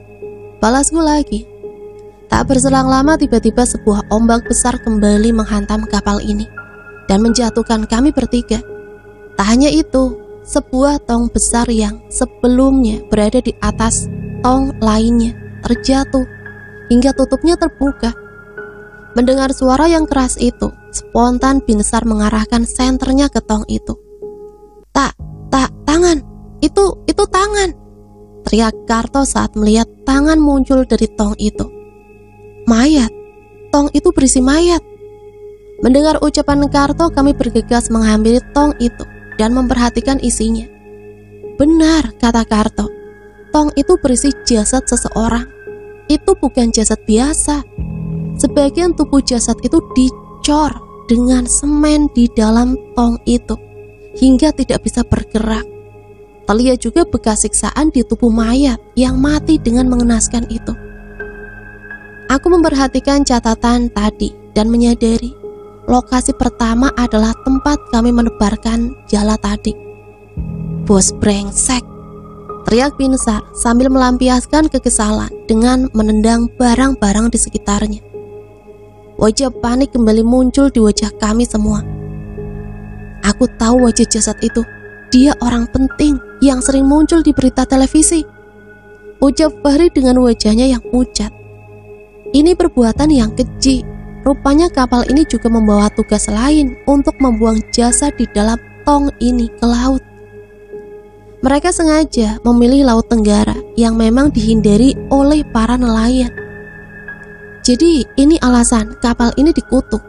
balasku lagi. Tak berselang lama tiba-tiba sebuah ombak besar kembali menghantam kapal ini dan menjatuhkan kami bertiga. Tak hanya itu, sebuah tong besar yang sebelumnya berada di atas tong lainnya terjatuh hingga tutupnya terbuka. Mendengar suara yang keras itu, spontan Binsar mengarahkan senternya ke tong itu. Tangan, itu tangan, teriak Karto saat melihat tangan muncul dari tong itu. Mayat, tong itu berisi mayat. Mendengar ucapan Karto, kami bergegas menghampiri tong itu dan memperhatikan isinya. Benar, kata Karto, tong itu berisi jasad seseorang. Itu bukan jasad biasa. Sebagian tubuh jasad itu dicor dengan semen di dalam tong itu hingga tidak bisa bergerak. Terlihat juga bekas siksaan di tubuh mayat yang mati dengan mengenaskan itu. Aku memperhatikan catatan tadi dan menyadari lokasi pertama adalah tempat kami menebarkan jala tadi. Bos brengsek, teriak Binsar sambil melampiaskan kekesalan dengan menendang barang-barang di sekitarnya. Wajah panik kembali muncul di wajah kami semua. Aku tahu wajah jasad itu. Dia orang penting yang sering muncul di berita televisi, ucap Fahri dengan wajahnya yang pucat. Ini perbuatan yang keji. Rupanya kapal ini juga membawa tugas lain untuk membuang jasad di dalam tong ini ke laut. Mereka sengaja memilih Laut Tenggara yang memang dihindari oleh para nelayan. Jadi ini alasan kapal ini dikutuk.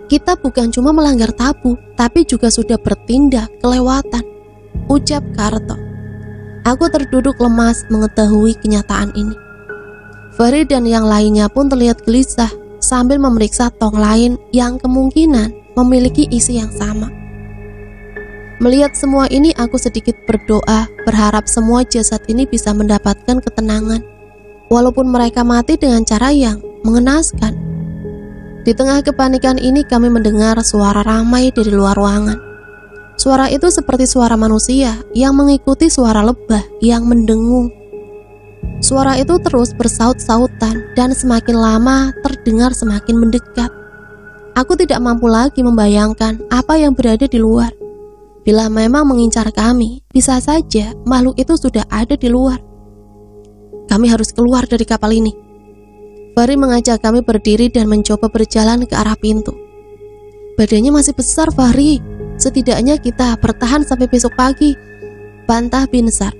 Kita bukan cuma melanggar tabu, tapi juga sudah bertindak kelewatan, ucap Karto. Aku terduduk lemas mengetahui kenyataan ini. Fahri dan yang lainnya pun terlihat gelisah sambil memeriksa tong lain yang kemungkinan memiliki isi yang sama. Melihat semua ini, aku sedikit berdoa, berharap semua jasad ini bisa mendapatkan ketenangan, walaupun mereka mati dengan cara yang mengenaskan. Di tengah kepanikan ini, kami mendengar suara ramai dari luar ruangan. Suara itu seperti suara manusia yang mengikuti suara lebah yang mendengung. Suara itu terus bersaut-sautan dan semakin lama terdengar semakin mendekat. Aku tidak mampu lagi membayangkan apa yang berada di luar. Bila memang mengincar kami, bisa saja makhluk itu sudah ada di luar. Kami harus keluar dari kapal ini. Fahri mengajak kami berdiri dan mencoba berjalan ke arah pintu. Badannya masih besar, Fahri. Setidaknya kita bertahan sampai besok pagi, bantah Binsar.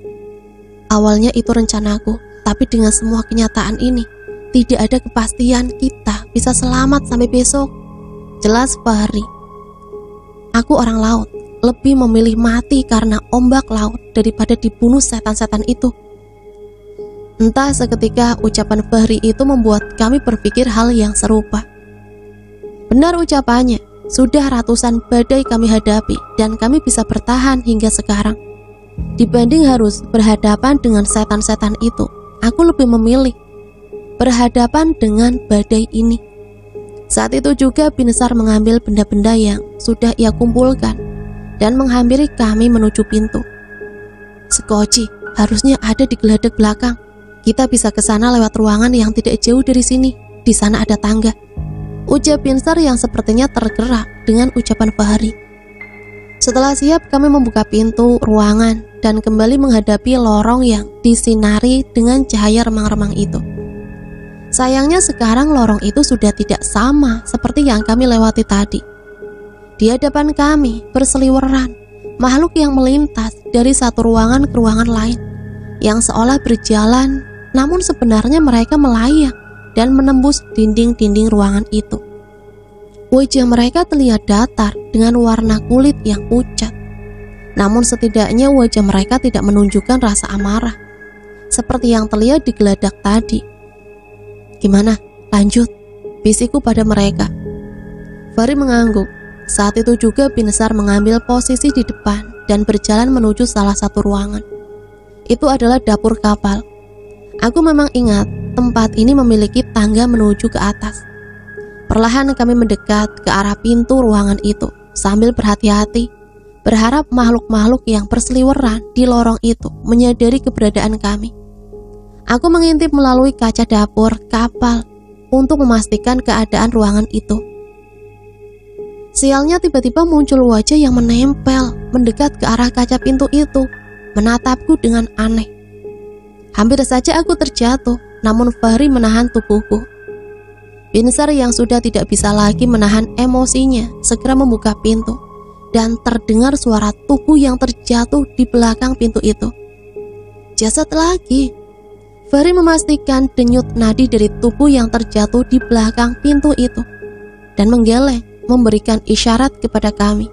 Awalnya itu rencanaku, tapi dengan semua kenyataan ini, tidak ada kepastian kita bisa selamat sampai besok, jelas Fahri. Aku orang laut, lebih memilih mati karena ombak laut daripada dibunuh setan-setan itu. Entah seketika ucapan Fahri itu membuat kami berpikir hal yang serupa. Benar ucapannya, sudah ratusan badai kami hadapi dan kami bisa bertahan hingga sekarang. Dibanding harus berhadapan dengan setan-setan itu, aku lebih memilih berhadapan dengan badai ini. Saat itu juga Binsar mengambil benda-benda yang sudah ia kumpulkan dan menghampiri kami menuju pintu. Sekoci harusnya ada di geladak belakang. Kita bisa ke sana lewat ruangan yang tidak jauh dari sini. Di sana ada tangga, ucap Binsar yang sepertinya tergerak dengan ucapan Fahri. Setelah siap, kami membuka pintu ruangan dan kembali menghadapi lorong yang disinari dengan cahaya remang-remang itu. Sayangnya sekarang lorong itu sudah tidak sama seperti yang kami lewati tadi. Di hadapan kami berseliweran makhluk yang melintas dari satu ruangan ke ruangan lain, yang seolah berjalan, namun sebenarnya mereka melayang dan menembus dinding-dinding ruangan itu. Wajah mereka terlihat datar dengan warna kulit yang pucat. Namun setidaknya wajah mereka tidak menunjukkan rasa amarah, seperti yang terlihat di geladak tadi. Gimana? Lanjut, bisikku pada mereka. Fahri mengangguk. Saat itu juga Binsar mengambil posisi di depan dan berjalan menuju salah satu ruangan. Itu adalah dapur kapal. Aku memang ingat tempat ini memiliki tangga menuju ke atas. Perlahan kami mendekat ke arah pintu ruangan itu sambil berhati-hati, berharap makhluk-makhluk yang berseliweran di lorong itu menyadari keberadaan kami. Aku mengintip melalui kaca dapur kapal untuk memastikan keadaan ruangan itu. Sialnya tiba-tiba muncul wajah yang menempel mendekat ke arah kaca pintu itu, menatapku dengan aneh. Hampir saja aku terjatuh, namun Fahri menahan tubuhku. Binsar yang sudah tidak bisa lagi menahan emosinya segera membuka pintu dan terdengar suara tubuh yang terjatuh di belakang pintu itu. Jasad lagi. Fahri memastikan denyut nadi dari tubuh yang terjatuh di belakang pintu itu dan menggeleng memberikan isyarat kepada kami.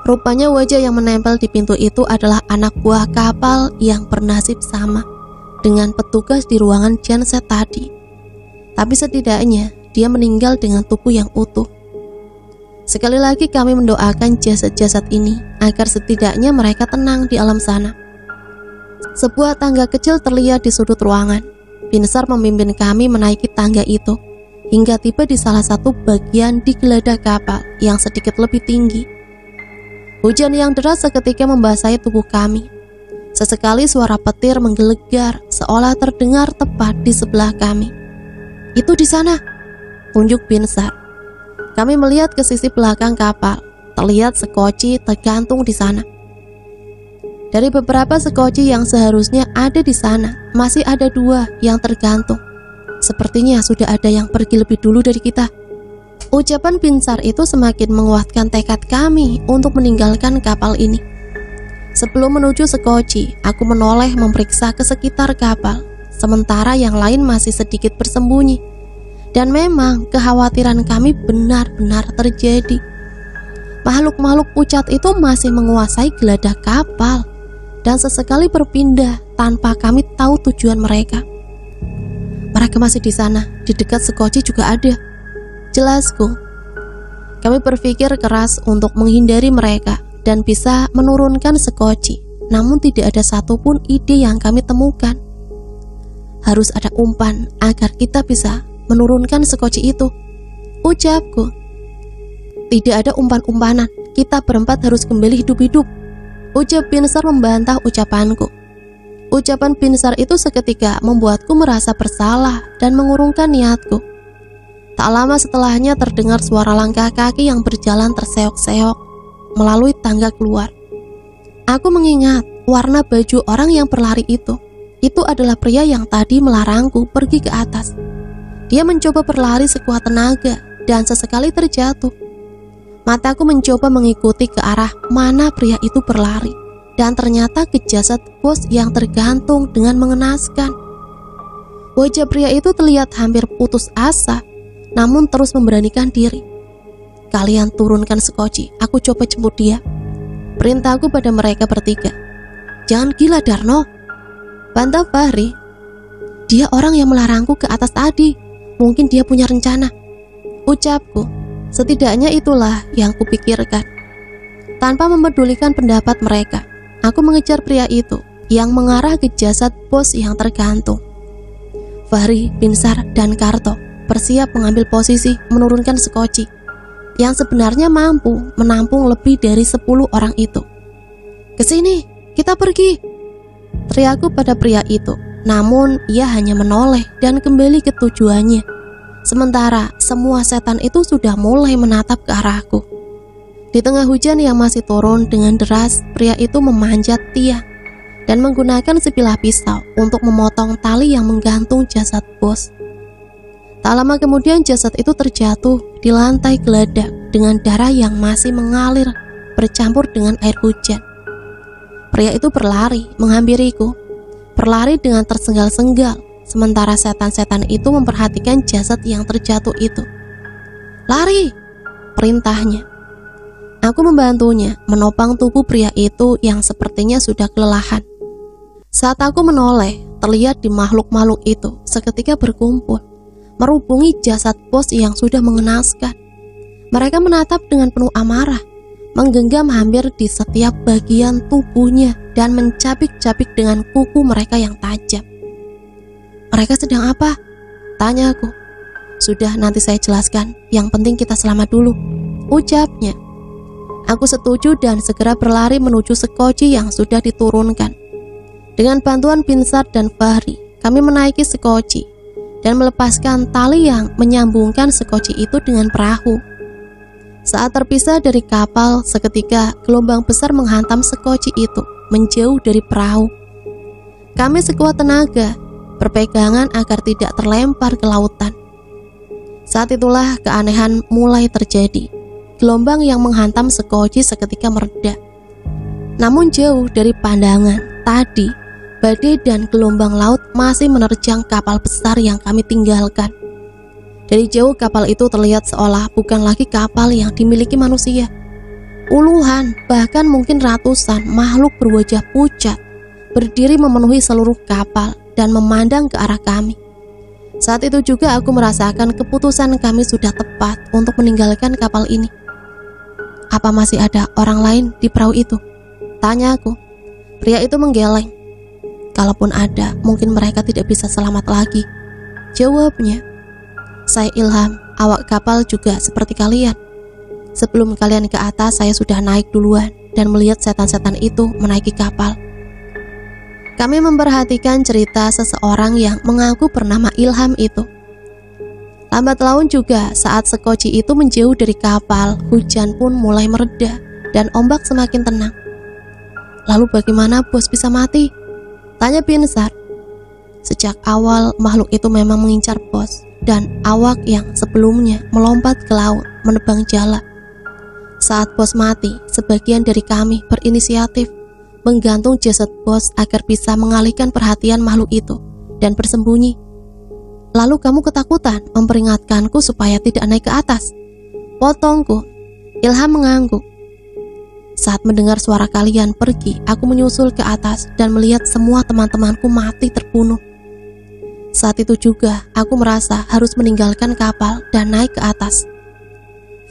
Rupanya wajah yang menempel di pintu itu adalah anak buah kapal yang bernasib sama dengan petugas di ruangan genset tadi. Tapi setidaknya dia meninggal dengan tubuh yang utuh. Sekali lagi kami mendoakan jasad-jasad ini agar setidaknya mereka tenang di alam sana. Sebuah tangga kecil terlihat di sudut ruangan. Binsar memimpin kami menaiki tangga itu hingga tiba di salah satu bagian di geladak kapal yang sedikit lebih tinggi. Hujan yang deras seketika membasahi tubuh kami. Sesekali suara petir menggelegar seolah terdengar tepat di sebelah kami. Itu di sana, tunjuk Binsar. Kami melihat ke sisi belakang kapal. Terlihat sekoci tergantung di sana. Dari beberapa sekoci yang seharusnya ada di sana, masih ada 2 yang tergantung. Sepertinya sudah ada yang pergi lebih dulu dari kita. Ucapan Binsar itu semakin menguatkan tekad kami untuk meninggalkan kapal ini. Sebelum menuju sekoci, aku menoleh memeriksa ke sekitar kapal, sementara yang lain masih sedikit bersembunyi. Dan memang kekhawatiran kami benar-benar terjadi. Makhluk-makhluk pucat itu masih menguasai geladak kapal dan sesekali berpindah tanpa kami tahu tujuan mereka. Mereka masih di sana, di dekat sekoci juga ada. Jelasku. Kami berpikir keras untuk menghindari mereka dan bisa menurunkan sekoci, namun tidak ada satupun ide yang kami temukan. Harus ada umpan agar kita bisa menurunkan sekoci itu, ucapku. Tidak ada umpan-umpanan, kita berempat harus kembali hidup-hidup, ucap Binsar membantah ucapanku. Ucapan Binsar itu seketika membuatku merasa bersalah dan mengurungkan niatku. Tak lama setelahnya terdengar suara langkah kaki yang berjalan terseok-seok melalui tangga keluar. Aku mengingat warna baju orang yang berlari itu. Itu adalah pria yang tadi melarangku pergi ke atas. Dia mencoba berlari sekuat tenaga dan sesekali terjatuh. Mataku mencoba mengikuti ke arah mana pria itu berlari, dan ternyata ke jasad bos yang tergantung dengan mengenaskan. Wajah pria itu terlihat hampir putus asa, namun terus memberanikan diri. Kalian turunkan sekoci, aku coba jemput dia, perintahku pada mereka bertiga. Jangan gila Darno, bantah Fahri. Dia orang yang melarangku ke atas tadi, mungkin dia punya rencana, ucapku. Setidaknya itulah yang kupikirkan. Tanpa mempedulikan pendapat mereka, aku mengejar pria itu yang mengarah ke jasad bos yang tergantung. Fahri, Binsar, dan Karto, bersiap mengambil posisi menurunkan sekoci yang sebenarnya mampu menampung lebih dari 10 orang itu. "Kesini, kita pergi!" teriakku pada pria itu. Namun ia hanya menoleh dan kembali ke tujuannya. Sementara semua setan itu sudah mulai menatap ke arahku. Di tengah hujan yang masih turun dengan deras, pria itu memanjat tiang dan menggunakan sebilah pisau untuk memotong tali yang menggantung jasad bos. Tak lama kemudian jasad itu terjatuh di lantai geladak dengan darah yang masih mengalir bercampur dengan air hujan. Pria itu berlari menghampiriku, berlari dengan tersengal-sengal, sementara setan-setan itu memperhatikan jasad yang terjatuh itu. "Lari!" perintahnya. Aku membantunya menopang tubuh pria itu yang sepertinya sudah kelelahan. Saat aku menoleh, terlihat di makhluk-makhluk itu seketika berkumpul, merubungi jasad bos yang sudah mengenaskan. Mereka menatap dengan penuh amarah, menggenggam hampir di setiap bagian tubuhnya dan mencabik-cabik dengan kuku mereka yang tajam. "Mereka sedang apa?" tanya aku. "Sudah, nanti saya jelaskan. Yang penting kita selamat dulu," ucapnya. Aku setuju dan segera berlari menuju sekoci yang sudah diturunkan. Dengan bantuan Binsar dan Fahri, kami menaiki sekoci dan melepaskan tali yang menyambungkan sekoci itu dengan perahu. Saat terpisah dari kapal, seketika gelombang besar menghantam sekoci itu menjauh dari perahu. Kami sekuat tenaga berpegangan agar tidak terlempar ke lautan. Saat itulah keanehan mulai terjadi. Gelombang yang menghantam sekoci seketika mereda. Namun jauh dari pandangan, tadi badai dan gelombang laut masih menerjang kapal besar yang kami tinggalkan. Dari jauh kapal itu terlihat seolah bukan lagi kapal yang dimiliki manusia. Puluhan, bahkan mungkin ratusan makhluk berwajah pucat berdiri memenuhi seluruh kapal dan memandang ke arah kami. Saat itu juga aku merasakan keputusan kami sudah tepat untuk meninggalkan kapal ini. "Apa masih ada orang lain di perahu itu?" tanya aku. Pria itu menggeleng. "Kalaupun ada, mungkin mereka tidak bisa selamat lagi," jawabnya. "Saya Ilham, awak kapal juga seperti kalian. Sebelum kalian ke atas, saya sudah naik duluan dan melihat setan-setan itu menaiki kapal." Kami memperhatikan cerita seseorang yang mengaku bernama Ilham itu. Lambat laun juga saat sekoci itu menjauh dari kapal, hujan pun mulai mereda dan ombak semakin tenang. "Lalu bagaimana bos bisa mati?" tanya Binsar. Sejak awal makhluk itu memang mengincar bos dan awak yang sebelumnya melompat ke laut menebang jala. Saat bos mati, sebagian dari kami berinisiatif menggantung jasad bos agar bisa mengalihkan perhatian makhluk itu dan bersembunyi. "Lalu kamu ketakutan memperingatkanku supaya tidak naik ke atas?" potongku. Ilham mengangguk. "Saat mendengar suara kalian pergi, aku menyusul ke atas dan melihat semua teman-temanku mati terbunuh. Saat itu juga aku merasa harus meninggalkan kapal dan naik ke atas."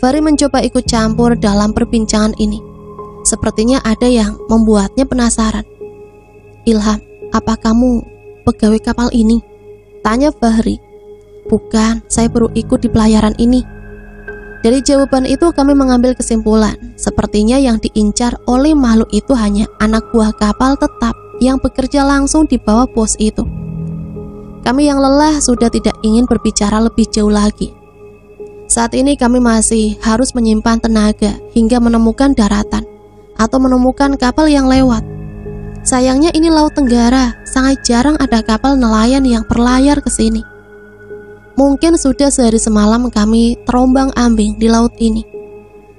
Fahri mencoba ikut campur dalam perbincangan ini. Sepertinya ada yang membuatnya penasaran. "Ilham, apa kamu pegawai kapal ini?" tanya Fahri. "Bukan, saya baru ikut di pelayaran ini." Dari jawaban itu kami mengambil kesimpulan, sepertinya yang diincar oleh makhluk itu hanya anak buah kapal tetap yang bekerja langsung di bawah bos itu. Kami yang lelah sudah tidak ingin berbicara lebih jauh lagi. Saat ini kami masih harus menyimpan tenaga hingga menemukan daratan atau menemukan kapal yang lewat. Sayangnya ini Laut Tenggara, sangat jarang ada kapal nelayan yang berlayar ke sini. Mungkin sudah sehari semalam kami terombang-ambing di laut ini.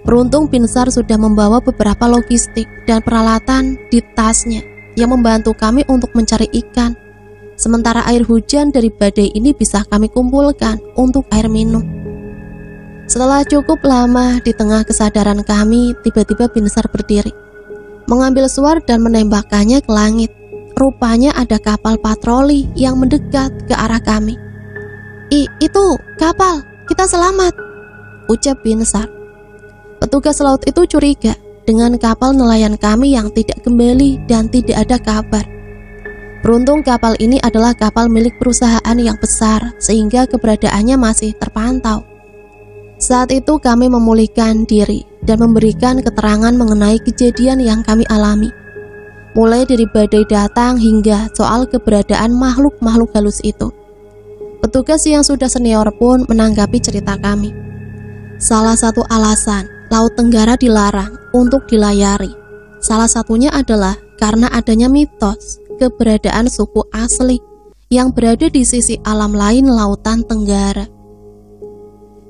Beruntung Binsar sudah membawa beberapa logistik dan peralatan di tasnya yang membantu kami untuk mencari ikan. Sementara air hujan dari badai ini bisa kami kumpulkan untuk air minum. Setelah cukup lama di tengah kesadaran kami, tiba-tiba Binsar berdiri, mengambil suar dan menembakkannya ke langit. Rupanya ada kapal patroli yang mendekat ke arah kami. Itu kapal, kita selamat," ucap Binsar. Petugas laut itu curiga dengan kapal nelayan kami yang tidak kembali dan tidak ada kabar. Beruntung kapal ini adalah kapal milik perusahaan yang besar sehingga keberadaannya masih terpantau. Saat itu kami memulihkan diri dan memberikan keterangan mengenai kejadian yang kami alami. Mulai dari badai datang hingga soal keberadaan makhluk-makhluk halus itu. Petugas yang sudah senior pun menanggapi cerita kami. Salah satu alasan Laut Tenggara dilarang untuk dilayari, salah satunya adalah karena adanya mitos keberadaan suku asli yang berada di sisi alam lain Lautan Tenggara.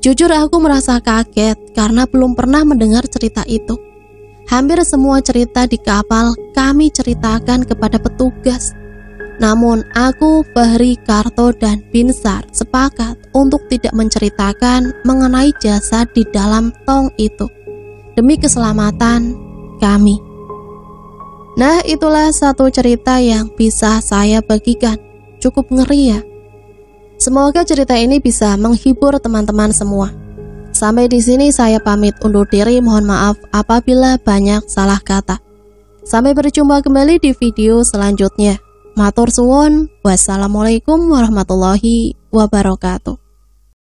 Jujur aku merasa kaget karena belum pernah mendengar cerita itu. Hampir semua cerita di kapal kami ceritakan kepada petugas. Namun aku, Fahri, Karto, dan Binsar sepakat untuk tidak menceritakan mengenai jasad di dalam tong itu demi keselamatan kami. Nah, itulah satu cerita yang bisa saya bagikan. Cukup ngeri ya. Semoga cerita ini bisa menghibur teman-teman semua. Sampai di sini saya pamit undur diri. Mohon maaf apabila banyak salah kata. Sampai berjumpa kembali di video selanjutnya. Matur suwun. Wassalamualaikum warahmatullahi wabarakatuh.